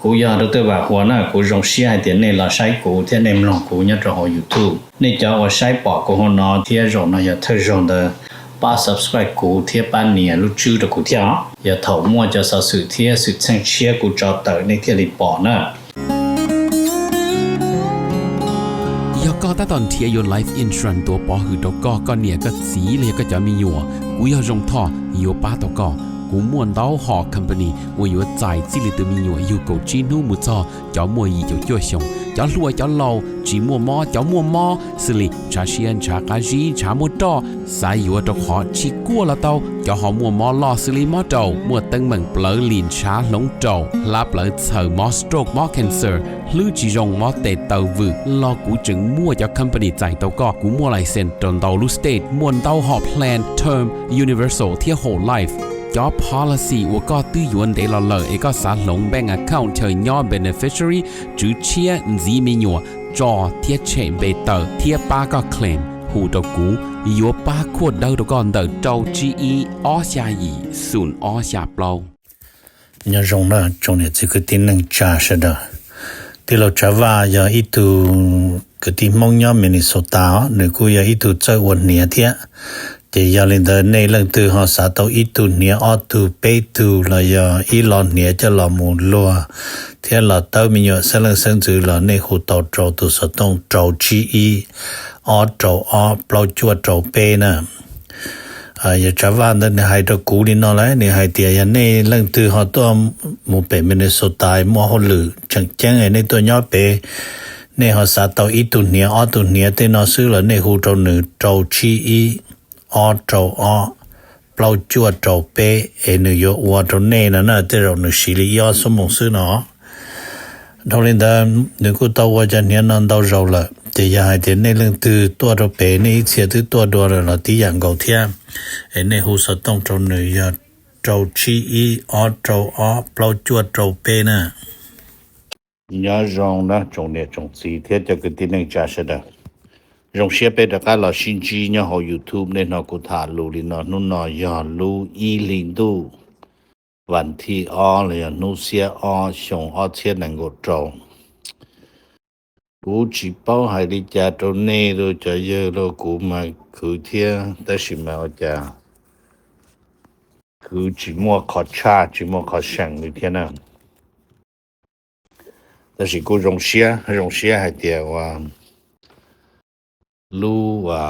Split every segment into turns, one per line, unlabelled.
กูยาดตัวว่าหัวหน้ากูจงเสียเดี๋ยวนี้เราใช้กูเที่ยในมลองกูเนี่ยจะหอ YouTube นี่จะว่าใช้ปอกกูหัวนอเที่ยจงนะอย่าเธอจง的ป้า subscribe กูเที่ยป้านเนี่ยรู้ชื่อ的กูเที่ยอย่าเถามั่วจะสะสื่อเที่ยสุดเชิงเชียกูจะเตอในเที่ยลิปอนะ
ก็ตอนเทียยน Life Insurance ตัวปอหือตกก็เนี่ยก็สีเลยก็จะมีอยู่กูอยากจงท่ออยู่ป้าตกกูม่วนเต้าหอ company ว่าอยู่ใจจิลิตมีอยู่กูจีนูมุจอจะมัวอีจะจ่วยชงจะรวยจะเล่าจีมัวมอจะมัวมอสิลิชาเชียนชากาจีชามัวตอสายอยู่ตกหอชิกัวละเต้าจะหอมัวมอลอสิลิมอเต้ามัวตึงเหมือนเปลือลินชาหลงเต้าลาเปลือเสือมอสโตรกมอ cancer หรือจีจงมอเตเต้าวืรอกูจึงมัวจะ company ใจเต้าก็กูมัวไลเซนตนเต้าลูสเตทมวนเต้าหอ plan term universal เที่ย whole life job policy ว่าก็ตื้อยวนเดลเลอเอกสารลง bank account เธอย่อ beneficiary จื้อเชียจีมีหยัวจอเทียเชมเบเตอร์เทียป้าก็เคลมหูตกูยัวป้าขวดเดาตก่อนเดาเจ้า GE ออชายีศูนย์ออชาเปล่า
เนี่ยจงนะจงเนี่ยคือที่นึงจ่าชะดะที่เราจะว่าอย่าอีตูก็ที่มองย่อมินิโซตาหรือกูอย่าอีตูเจ้าวันเนี่ยเทียแต่ยาลินเดในเรื่องตัวหอสาตอีตูเนี่ยออตูเปตูละยาอีลอนเนี่ยจะละมูลัวเทียละเต้ามีอยู่เสลังเซิงจือละในหูเต้าโจตุสตงโจจีอีออโจออเปล่าจวดโจเปนะอย่าจะว่าในให้ตะกูนี่นอเลยในให้เตียในเรื่องตัวหอตัวหมู่เป็นมินนิโซตามัวฮอลือจังแจ้งในตัวย่อเปในหอสาตอีตูเนี่ยออตูเนี่ยเตนอซื้อละในหูโจหนึ่งโจจีอีออโจออเปล่าจวดโจเปนโยวัวโจเน่นะเตเราหนึ่งสิริยอสมองซื้อเนาะทอลินดาหนึ่งกูตัวว่าจะเนี่ยนอนดาวเราละจะยาให้เดี๋ยวในเรื่องตัวโจเปในเสียตัวดัวเราที่อย่างเก่าเทียในหูสต้องโจหนึ่งยาโจชีอีออโจออเปล่าจวดโจเปนะยาจงนะจงเนี่ยจงสีเทียจะคือที่หนึ่งจ่าเสด็จรองเชียไปตะกาลอชินจีเนี่ยหอ YouTube ในนอกุทาลูลินอนุนอยอลูอีลินดูวันที่ออเลยนุเสียออชงออเทียนังกจงกูจีเป้าให้ดิจาตรงนี้ดูจะเยอะแล้วกูมาคือเทียแต่สิมาจะคือจีมัวขอชาจีมัวขอแข่งในเทียนั้นแต่สิกูรองเชียให้เดียวว่ารู้ว่า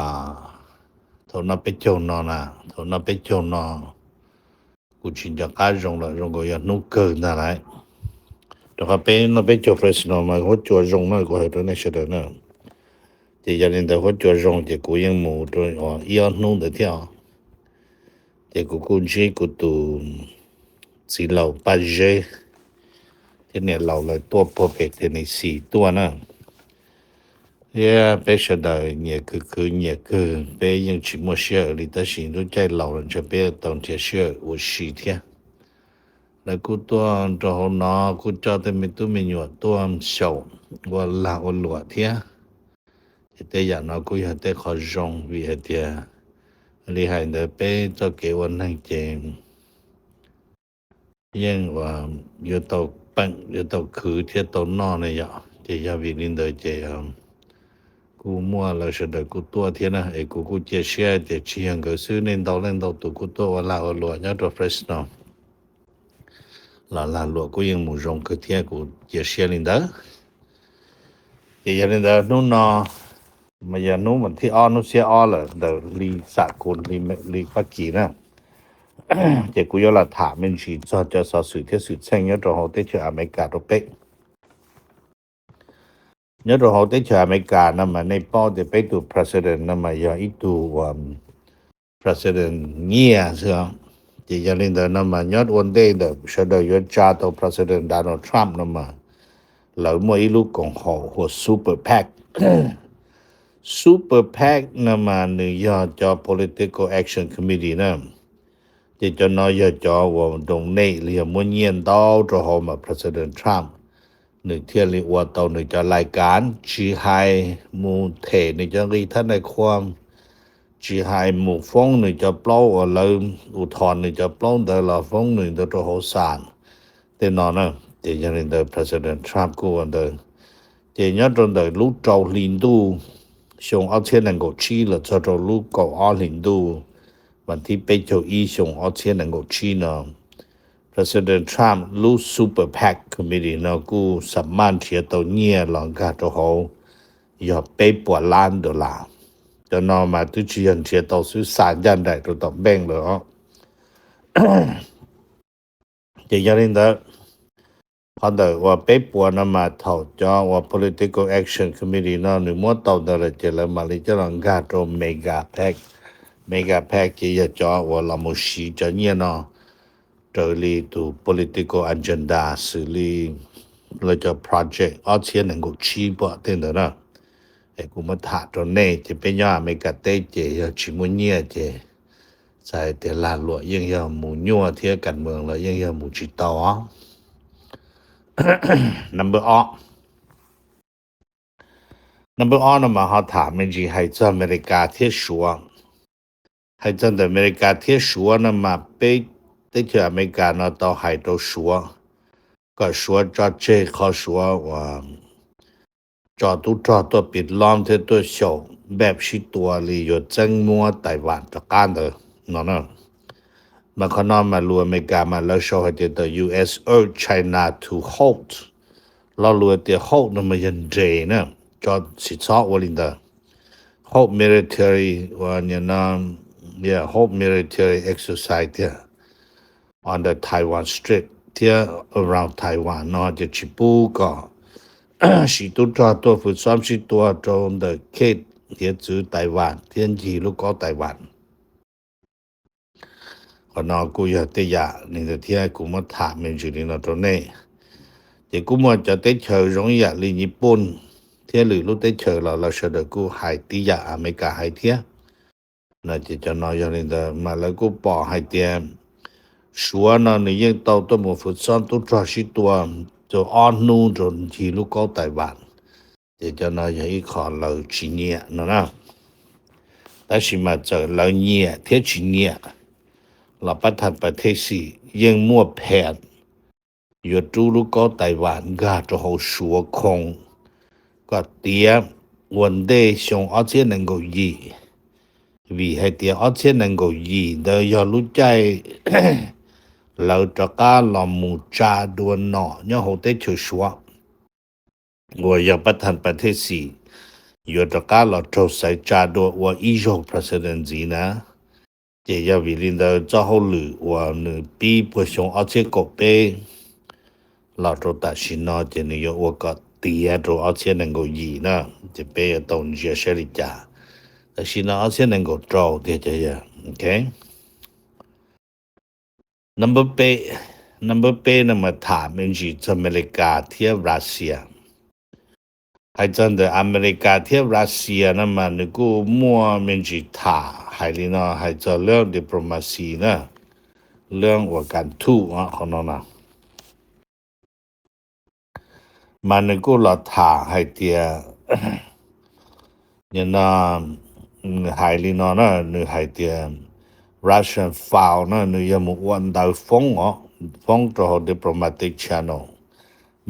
ทนไปจนนะทนไปจนกูชินจะการจงละจงก็อย่านุกเกินอะไรแต่ก็เป็นไปจบเฟสโนมาเขาจวดจงนะก็ให้ตัวนี้เสด็จนะที่ยันแต่เขาจวดจงที่กูยังหมู่ตัวอีอันนู้นเดียวที่กูคุ้นชิกูตูสีเหล่าปัจเจที่เนี่ยเหล่าเลยตัวพอเป็กที่นี่4ตัวนะไปเสดเนี่ยคือเนี่ยคือไปยังชิมเชื่อหรือแต่สิ่งที่ใจเราจะไปต้องเชื่อว่าสิเทียแล้วกูตัวจอหนอกูจอแต่ไม่ตัวไม่อยู่ตัวเศร้าว่าลาว่าหลัวเทียแต่อย่างนั้นกูอยากได้ขอจงวิเดียหรือให้เดินไปจะเกี่ยวนั่งเจมยังว่าอยู่ตัวปังอยู่ตัวคือเทียตัวนอนเนี่ยจะยาวิลินเดเจกูมัวแล้วเสด็จกูตัวเทียนะกูเจียเชียเจียเชียงก็ซื้อเล่นตัวกูตัวว่าลาหลัวเนี่ยตัวเฟรชเนาะลาหลัวกูยังมุ่งจงคือเทียกูเจียเชียลินเดอนู่นเนาะมันยังนู่นมันที่อ้อนู่นเสียอ้อเลยเดี๋ยวลีสากลลีปักกีนะเจ้ากูยอละถามมันชีจะสอสื่อเที่สื่อแช่งเนี่ยตัวเขาได้เชื่ออเมริกาตัวเป๊กnhớ rồi họ tới chờ America năm mà này bao đểไปดู president năm mà giờ ítดูpresident Nia sao chỉ cho nên là năm mà nhớ one day the sau đó yết cha to president Donald Trump năm mà lỡ mua ít lúc còn họ của super PAC năm mà người giờ cho political action committee nè chỉ cho nó giờ cho đồng này liền muốn nhiên đâu cho họ mà president Trumpหนึ่งเที่ยริว่าตอนหนึ่งจะรายการจีไฮมูเทหนึ่งจะรีท่านในความจีไฮมูฟ้องหนึ่งจะเปล่าอะไรอุทธรณ์หนึ่งจะเปล่าแต่ละฟ้องหนึ่งจะตัวหัวสารแต่นอนนะแต่这样的 President Trump 过的这样的路走领导上二千能够去了这走路搞二领导问题被就一上二千能够去呢 President Trump 路 Super PAC Committee 呢กูสามารถเทียตัวเนี่ยหลังการตัวเขาอย่าไปปวดล้านดอลลาร์จะนอนมาตุจีนเทียตัวซื้อสารยันได้ตัวต่อแบ่งเลยอ๋อจะยังไงพอเดี๋ยวว่าไปปวดมาเท่าจ้าว่า political action committee นั่นหรือมั่วต่อเดี๋ยวจะเลยมาเลยจะหลังการตัว mega pack จะจ้าว่าเราไม่ชี้จะเนี่ยเนาะ这里都 political agenda 是里那叫 project 而且能够起步等等啦我们谈着呢这边要每个对这要去么业这在这拉落应要母鸟贴กันเมือง了应要母知道啊number 2呢嘛好谈们是还在อเมริกาที่说还在อเมริกาที่说呢嘛被在去อเมริกา呢到海都说ก็说这这เขา说ว่าจอตัวปิดล้อมเทตัวโชว์แบบชิตัวลีอยู่จังมัวไต้หวันตะการเด้อนั่นมันขนอมาลัวอเมริกามาแล้วโชว์ให้ตัว US urge China to halt เราลัวเตีย halt นั่นมันยันเจนะจอสิซอวลินเดอ halt military ว่าเนี่ยนะ halt military exercise เนี่ย on the Taiwan Strait ที่ around Taiwan เนาะจะชิปูก็许多ตัวฝึกซ้อม许多中的 Kate 也指台湾天气如果台湾ก็นอกูอยากจะนี่จะที่กูมาถามมันอยู่ในตรงนี้แต่กูมาจะได้เจอ容易ลีญี่ปุ่นที่หรือรู้ได้เจอเราเสด็จกูหายที่อยากอเมริกาหายเที่ยน่าจะนออย่างนี้แต่มาแล้วกูบอกให้เที่ยชัวนะนี่ยังตัวมือฝึกซ้อมตัวจอ许多就安努着记录高台湾这叫那有一考老几年呢但是嘛这老年天几年老不谈不太是因莫骗有注入高台湾个就好说空个点问题上而且能够易vì hay点而且能够易的要路在เราจะกล้าลองมูจาดวนหนอเนี่ยเขาได้ช่วยชัวว่าอย่าประทันประเทศสี่อยู่จะกล้าเราโจใส่จาดวนว่าอีโจ presidency นะเจียวิลินเดอร์จะเขาหรือว่าหนึ่งปีผู้ชงเอาเชือกไปเราจะตัดสินเจนี่ว่าก็ตีจะเอาเชือกนั่งก็ยีนะจะไปตรงเจเชลิจ่าแต่สินเอาเชือกนั่งก็โจเดี๋ยวจะยังโอเคnumber 8那么ถามมัน是อเมริกาเทียบรัสเซียให้จัง的อเมริกาเทียบรัสเซีย那么你กูมัวมัน是ถาให้ลีนะให้จะเรื่อง diplomacy นะเรื่องว่าการทูตของน้องนะมัน你กูเราถาให้เตียเนี่ยนะให้ลีนะนี่ให้เตียRussian file นะนี่ยังมุ่งดาวฟ้องตัว diplomatic channel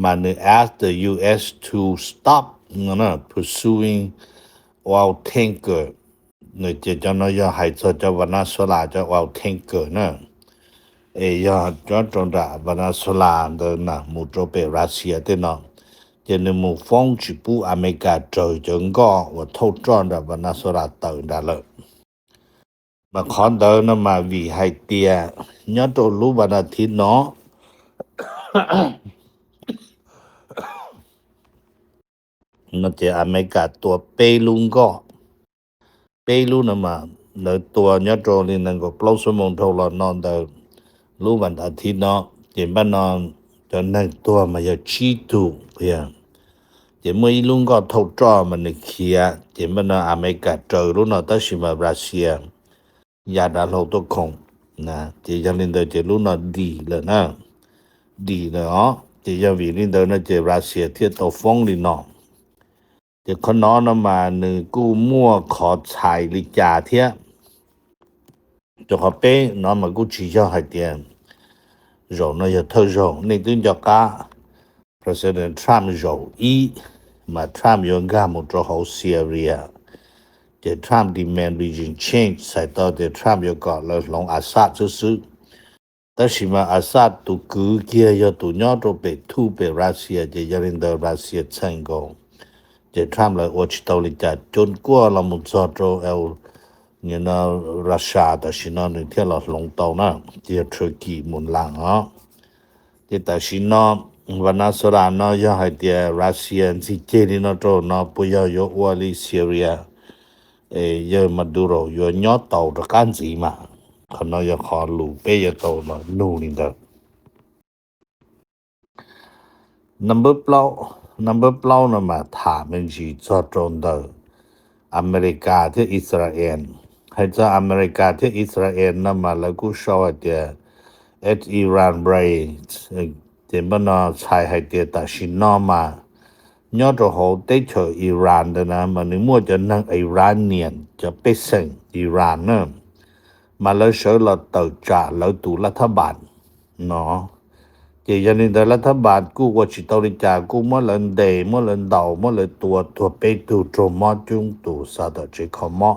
มัน ask the US to stop pursuing oil tanker นี่จะน้อยให้จะวานาสวลาจะ oil tanker นะยาจะตรงนั้นวานาสวลาเดินนะมุ่งไปรัสเซียเต็มจะนี่มุ่งฟ้องจีบูอเมริกาเจอจังก็ว่าโทษจอน的วานาสวลาเติมได้เลยมาขอเดินมาวิให้เตียยอดตัวรู้วันอาทิตย์เนาะนั่นจะอเมริกาตัวเปรูก็เปรูนะมาในตัวยอดตัวนี่นั่นก็ปลุกสมองทรนอนเดินรู้วันอาทิตย์เนาะเจ็บบ้านนอนจนนั่งตัวมาจะชี้ถูกเพียงเจ็บมือลุงก็ทดจ่อมันเขียเจ็บบ้านนอนอเมริกาเจอรู้เนาะตั้งแต่มารัสเซียยาดาเราตัวคงนะจะยังเล่นเดอจะรู้น่ะดีเลยนะดีเลยอ๋อจะยังวิลินเดอนะจะรัสเซียที่ตัวฟ้องลีนอจะคนน้อนมาหนึ่งกู้มั่วขอชายลิจาเทียจะขอเป้น้องมากู้ชี้เจ้าให้เตียนรน่ะจะเท่ารนี่ตึงจะก้า President Trump 有意嘛 Trump 用噶么做好 Syria 这 Trump demand regime change 才到的 Trump 有搞了龙阿萨就是但是嘛阿萨都估计要都鸟都被突被 Russia 这要令到 Russia 成功这 Trump 了我知道了在中国了么做做要你那 Russia 的是那你听了龙到那这 Turkey 门浪啊这但是呢Venezuela 呢要还的 Russia 是这里那做呢不要有我的 Syria 要 Maduro 有鸟到的感觉嘛可能要考虑被要到了努力的 number ปล้านะมาถามมันจีจอดตรง的อเมริกาที่อิสราเอลให้จะอเมริกาที่อิสราเอลนะมาแล้วกูชอบเดียIran right เดี๋ยวมันใช้ให้เดียแต่ชินอมาย้อนจะเขาได้เจออิหร่าน的นะมันมั่วจะนั่งอิหร่านเนียนจะไปส่งอิหร่านนะมาแล้วเชื่อเราต่อจากเราดูรัฐบาลเนาะเดี๋ยวนี้แต่รัฐบาลกูว่าจิตวิจารกูมั่วเล่นเดย์มั่วเล่นดาวมั่วเล่นตัวไปตัวโจมจุงตัวซาดเจคอมอ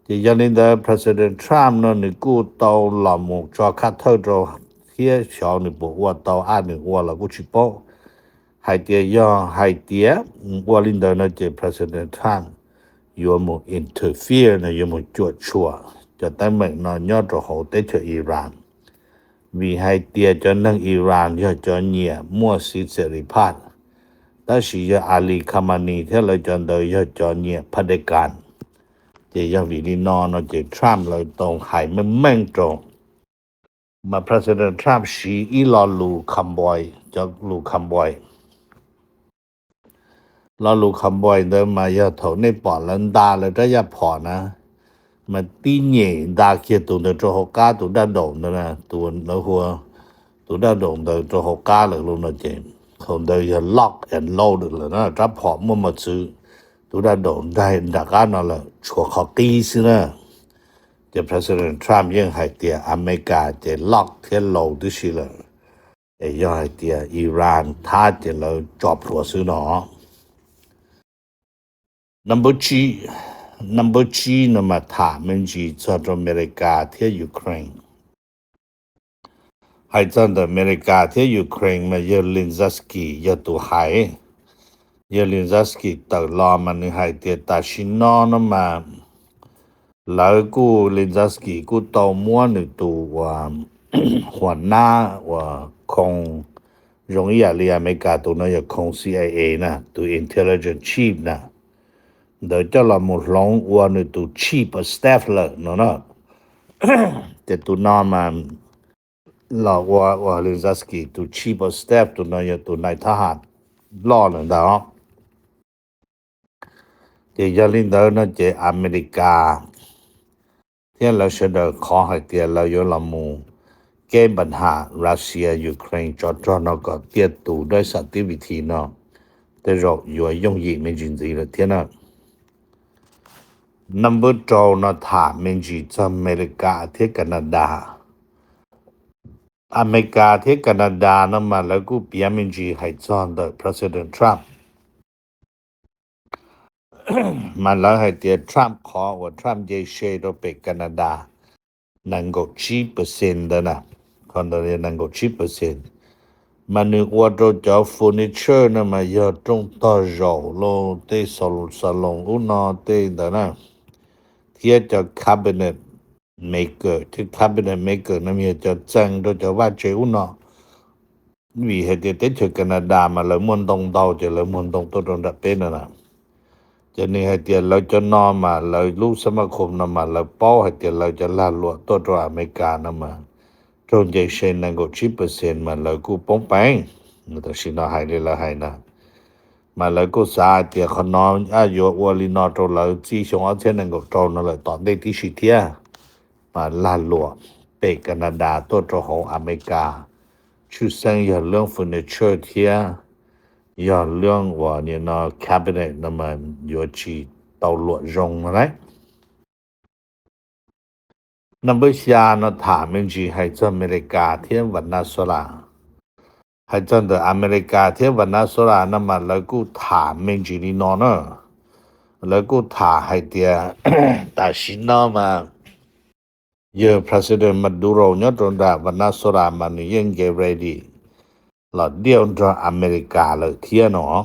เดี๋ยวนี้แต่ President Trump นั่นนี่กูต่อหล่อมุกจอคัดเท่าโจเที่ยชาวนี่บอกว่าต่ออ่านนี่ว่าเรากูชิโป้ให้เดียย่อให้เดียว่าลินเดอร์นั่นเจ President Trump ยอมinterfere นะยอมจวดชัวจะแต่เมื่อนอนยอดจะเขาได้เจออิหร่านมีให้เดียจะนั่งอิหร่านยอดจะเนี่ยมั่วสิเสรีภาพแต่สิยาอาลีคามานีที่เราจะเดินยอดจะเนี่ยเผด็จการเจียวิลีนอนเจทรัมป์เลยตรงหายไม่แม่งตรงมา President Trump ชีอีลอลูคัมบอยจะลูคัมบอยลอลูคัมบอยเดินมายาโถในปอดลันดาเลยจะยาพอนะมาตีเหนี่ดาเคียตัวเดินจะหกก้าตัวด้านโด่งนะตัวแล้วหัวตัวด้านโด่งเดินจะหกก้าเลยลุงนะเจมเขาเดินจะล็อกแอนด์โลดเลยนะจะพอมั่วมาซื้อตัวด้านโด่งได้ดักกันนั่นแหละชัวเขาตีสินะจะ President Trump ยังให้เตียอเมริกาจะล็อกเที่ยวโลดสิเลยยังให้เตียอิหร่านท้าจะเราจอบหัวซื้อหนอNumber G นะมาถามมันจีจากอเมริกาที่ยูเครนให้จากอเมริกาที่ยูเครนมาเยลินซัสกี้ยาตัวหายเยลินซัสกี้ตลอดมันให้เตียตาชินอนะมาแล้วกูลินซัสกี้กูโตมั่วหนึ่งตัวหัวหน้าว่าคง容易啊อเมริกาตัวนั้นคง CIA นะตัว Intelligence Chief นะเดี๋ยวจะเราหมดลงว่านี่ตัว Chief of Staff เลยเนาะแต่ตัวนอมาเราว่าลินซัสกี้ตัว Chief of Staff ตัวนั้นตัวนายทหารล่อเลยเนาะเดี๋ยวลินเดอร์นั่นจะอเมริกาที่เราเสนอขอให้เตียเราอยู่ละมูแก้ปัญหารัสเซียยูเครนจอดๆเนาะก็เตียตัวด้วยสันติวิธีเนาะแต่เราอยู่用意ไม่จริงๆเลยที่นั่นNumber 2นะถามมันจีจากอเมริกาที่แคนาดาอเมริกาที่แคนาดานะมาแล้วกูเปียมันจีให้จอนเดอ President Trump มาแล้วให้เตีย Trump ขอว่า Trump จะเชิญไปแคนาดานั่งก็10%的นะคนเดียวนั่งก็10%มันนึกว่าเราจะเฟอร์นิเจอร์นะมาเยอะตรงต่อโรงโลเตสลงอุนอเตแต่นะที่จะ cabinet maker ที่ cabinet maker นั้นมีจะจังโดยจะว่าเจ้าเนาะวิเหตุที่เจอแคนาดามาแล้วมันต้องเดาจะแล้วมันต้องตัวตรงดับเป็นนะจะนี่ให้เดียวเราจะนอนมาเราลูกสมาคมนำมาแล้วป้อให้เดียวเราจะลาลวดตัวอเมริกานำมาตรงใจเช่นนั่งก็10%มาแล้วกูป้องไปแต่สินะให้เลยละให้นะมาแล้วก็สาเตียขนอนอายุวลินอตเราจีชงเอาเช่นนั้นก็ตรงนั่นแหละตอนได้ที่สิเทียมาลาลวดไปแคนาดาตัวของอเมริกาชื่อเส้นอย่าเรื่องเฟอร์นิเจอร์เทียอย่าเรื่องว่าเนี่ยนะแคบิเนตนั่นมันอยู่ที่ตลวดรงอะไรNumber 3นะถามมันจีให้จากอเมริกาที่เวเนซุเอลา ให้จันเดอเมริกาเทียวันนาสราน้ำมันแล้วกูถามเมงจีนีนอนแล้วกูถามให้เตีย ตาชินอมาเยอะ President Maduro เนี่ยตรงดาวันนาสรามันยังเกเรดีหลอดเดียวจากอเมริกาเลยเทียเนาะ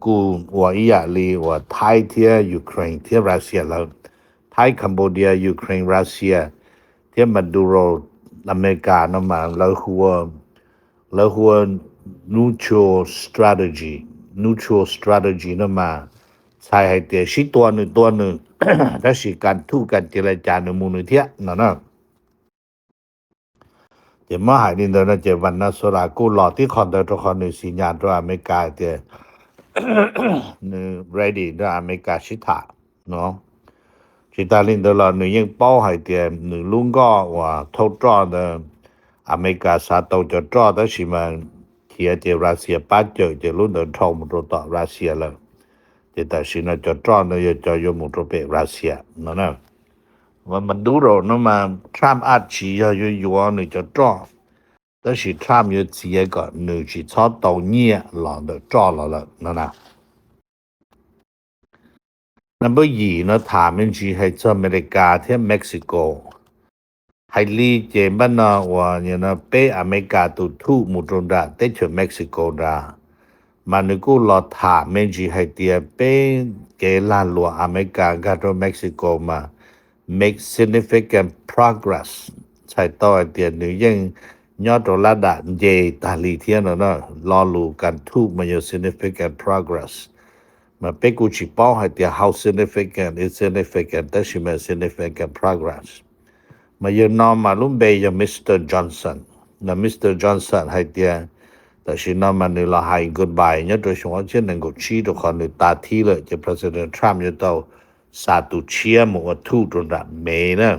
กูว่าอียลีว่าไทยเทียยูเครนเทียรัสเซียแล้วไทยคัมโบเดียยูเครนรัสเซียเทียมาดูโรอเมริกาน้ำมันแล้วหัว neutral strategy น้ำมันใช้ให้เตียชิตัวหนึ่ง ถ้าสิการทู่กันเจรจาในมูลนิธินั่นนะจะมาหายนินเดนะจะวันนะสรากูหลอที่คอนเดอร์ทุกคนในสัญญาณตัวอเมริกาเตีย ready ด้วยอเมริกาชิตาเนาะชิตาลินเดอร์นึงยังเป้าให้เตียนึงลุงก็ว่าทดจอดอเมริกาสาตัวจะจอดแต่สิมันเทียเจรัสเซียป้าเจอจะรุ่นเดินทองมุตต่อรัสเซียแล้วแต่สินะจะจอดเนี่ยจะยมุตเปรัสเซียนั่นนะว่ามันดูโรนะมาทรัมป์อาชีพอยู่นี่จะจอดแต่是ทรัมป์有几个你是超到年了的จอด了นั่นนะNumber 2นะถามมันสิให้อเมริกาที่เม็กซิโกให้ลีเจมันนะว่าเนี่ยนะเปอเมริกาตุทุมุตรงดาเตชเม็กซิโกดามันกูรอถามมันสิให้เตียเปเกลานลัวอเมริกากับเม็กซิโกมา make significant progress ใช่ต่อเตียนึยังยอดระดับเยตาลีเทียนนะรอลูกันทุกมัน significant progressมาเปกูชิป้อให้เตีย how significant is significant แต่ชิม significant progress มาเยนอมาลุ่มเบยมิสเตอร์จอห์นสันนะมิสเตอร์จอห์นสันให้เตียแต่ชินอมานี่ละให้ goodbye เนี่ยโดยเฉพาะเช่นหนึ่งกูชี้ทุกคนในตาที่เลยจะ President Trump จะต้องสาธุเชียมัวทูตรงนั้นเมนะ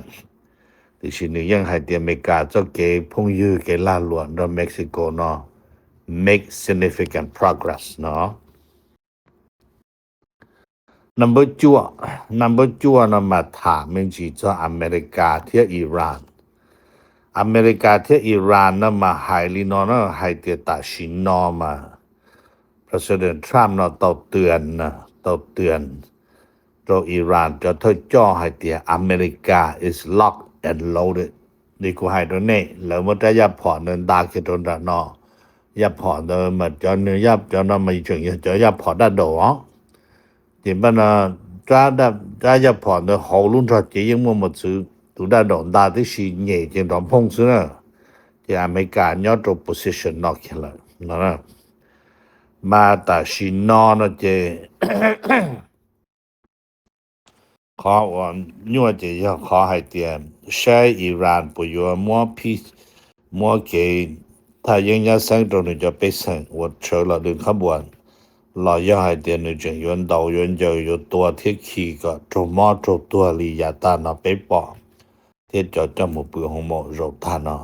ที่ชินยังให้เตียอเมริกาจะเกพงยืเกลาหลวนในเม็กซิโกเนาะ make significant progress เนาะnumber จั่วนะมาถามมันจีจะอเมริกาเที่ยอิหร่านอเมริกาเที่ยอิหร่านนะมาไฮลีนอนะไฮเตียตาชินนอมา President Trump นะต้องเตือนตัวอิหร่านจะถ้าจ่อให้เตียอเมริกา is locked and loaded นี่กูให้ตัวนี้แล้วมันจะยับผ่อนเดินดาคิดตรงนั้นเนาะยับผ่อนเดินมันจะเนื้อยับจะนำมาถึงจะยับผ่อนได้ดอกจิบันจ้าจะผ่อนเดินหูลุ่นทอดจียังมันซื้อดูได้ดอกดาที่สีเหย่จึงดอกพงซื้อนะที่อเมริกายอดตัว position นอกกันเลยนะมาแต่ชินอนะเจ ขอว่ายัวจะ要ขอให้เตียใช้อิหร่าน不要摸给他人家生中的就被生我除了轮ขบวนเราอยากให้เตียนจึงยนดาวยนจะอยู่ตัวที่ขี่ก็จมอจตัวลียาตานะไปปอที่จะจมูกปืนของหมอรบทานะ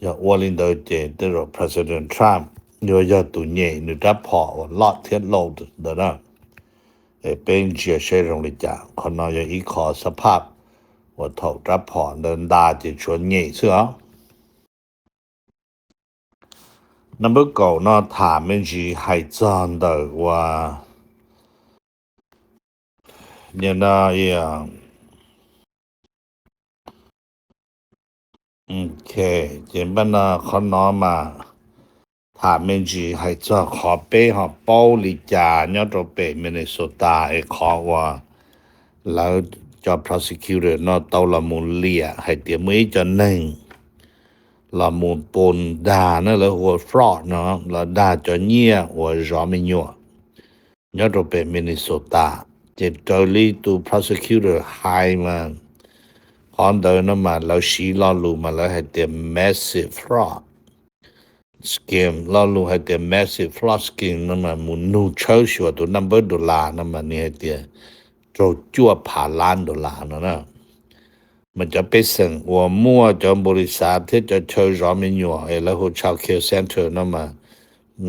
อย่าว่าลินเดอเจที่เรา President Trump อย่าตุเย่นึกจะพอว่าลอดเทียนโลดเด้อนะเป็นเชื่อเชื่อลงเลยจ้ะคนน้อยอีกขอสภาพว่าถอดรับพอเดินดาจะชวนเงี้ยเสือ number 9呢ถามมัน是还真的ว่าเนี่ยนะอย่างโอเคเจ็บบ้านนะคนน้อยมาถามมัน是还真ขอไปหอเป้าลิจาเนี่ยตัวไปมินนิโซตาขอว่าแล้วจะ prosecutor เนาะตัวละมูลเลียให้เตรียมไว้จะหนึ่งละมูลปนดานะแล้วหัว fraud เนาะแล้วดาจะเงี้ยหัวจอมิญัวเนี่ยตัวไปมินนิโซตาเจ็บตัวลีตู prosecutor ไฮมาพอเดินมาแล้วชี้ล้อลูมาแล้วให้เตรียม massive fraud scheme ล้อลูให้เตรียม massive fraud scheme นั่นมามูนูเช่าชัวตัว number ดอลลาร์นั่นมาเนี่ยเตรียมจั่วผ่าล้านดอลลาร์นะมันจะไปส่งว่ามั่วจะบริษัทที่จะเช่าจอมิญัวแล้วหัวชาวเคลเซ็นเตอร์นั่นมา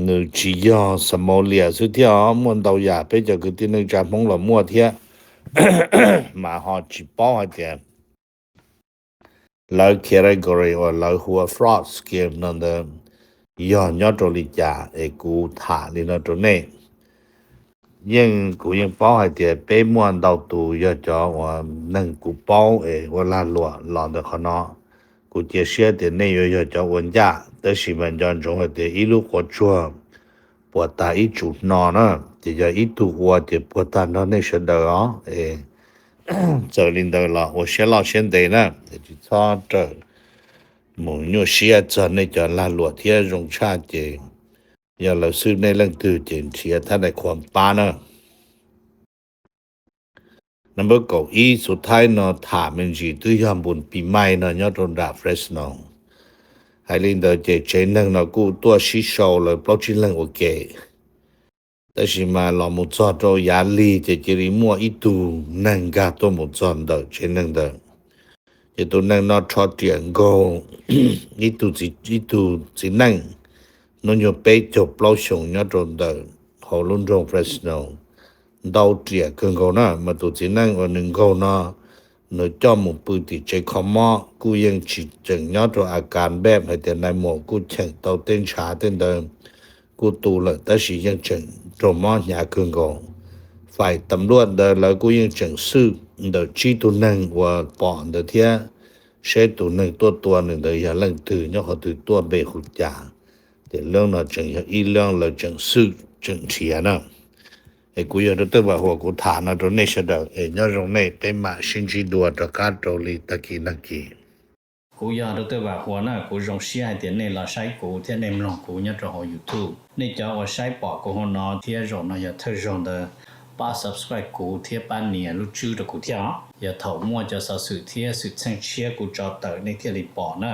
นึกจียอสมอเลียสุดที่มันดาวยาไปจะคือที่นึกจะมองละมั่วเทียมาหอจีป้อเทียแล้ว category ว่าแล้วหัว fraud scheme นั่นเดิม ย้อนยอดโตลิจากูถาลินอโตเน่ยังกูยังป้อให้เตียเป้ม่วนดาวตูยอจอว่านั่งกูป้อว่าลาลัวหลอนเดคเนาะกูเจเสียเตียเน่ยอจอวันจ้าแต่สิมันจอนจงให้เตียอีลูกหัวชัวปวดตาอีจุดนอนนะจะจะอีตุหัวเตียปวดตานอนในเสดอ这领导了我学老现在呢就操这某牛写着那叫拉罗天容差的要老师那人都进去他的ความป้านะnumber 9สุดท้ายเนาะถามมันสิตื้อยามบุญปีใหม่เนาะยอดรดาเฟรชเนาะให้ลินเดอเจเจนึงเนาะกูตัวชิโซเลยปลอจิลังโอเคแต่สิมาลอมุจอดยาลีเจจิริมัวอีตูนังกาตัวมุจอนเดเจนึงเดเจตูนังนอชอเตียงโกอีตูจินังนนโยเปจบปลอชงยอดรดาฮอลุนจงเฟรชเนาะดาวเตียเกินโกนะมาตูจินังว่านึงโกนะเนจอมุปืติเจคอมอกูยังจิจังยอดอาการแบบให้แต่ในหมอกูเชิงเตาเต้นชาเต้นเดิมกูตูละแต่สิยังจังจมอหยาเกินโกฝ่ายตำรวจเดินแล้วกูยังจังซื้อเดจีตัวนึงว่าปอนเดเทียใช้ตัวนึงตัวนึงเดอย่าเล่นถือยอเขาถือตัวเบหุจาแต่เรื่องน่ะจังอีเรื่องแล้วจังซื้อจังเสียนะกูอยากตัวว่าหัวกูฐานนะตรงนี้เสดยอดตรงนี้เป็นมาชินจิดัวตะการโตลีตะกี้นักกี้กูอยากตัวว่าหัวน่ะกูรงเสียเดี๋ยวนี้เราใช้กูที่ในมลองกูเนี่ยจะหอ YouTube นี่จะว่าใช้ปอกกูหัวนอที่รงน่ะอย่าเธอรงเดป้า subscribe กูที่ป้านเนี่ยรู้ชื่อตะกูที่อย่าเถามั่วจะสื่อที่สื่อเชิงเชียกูจอเตอในที่รีปอนะ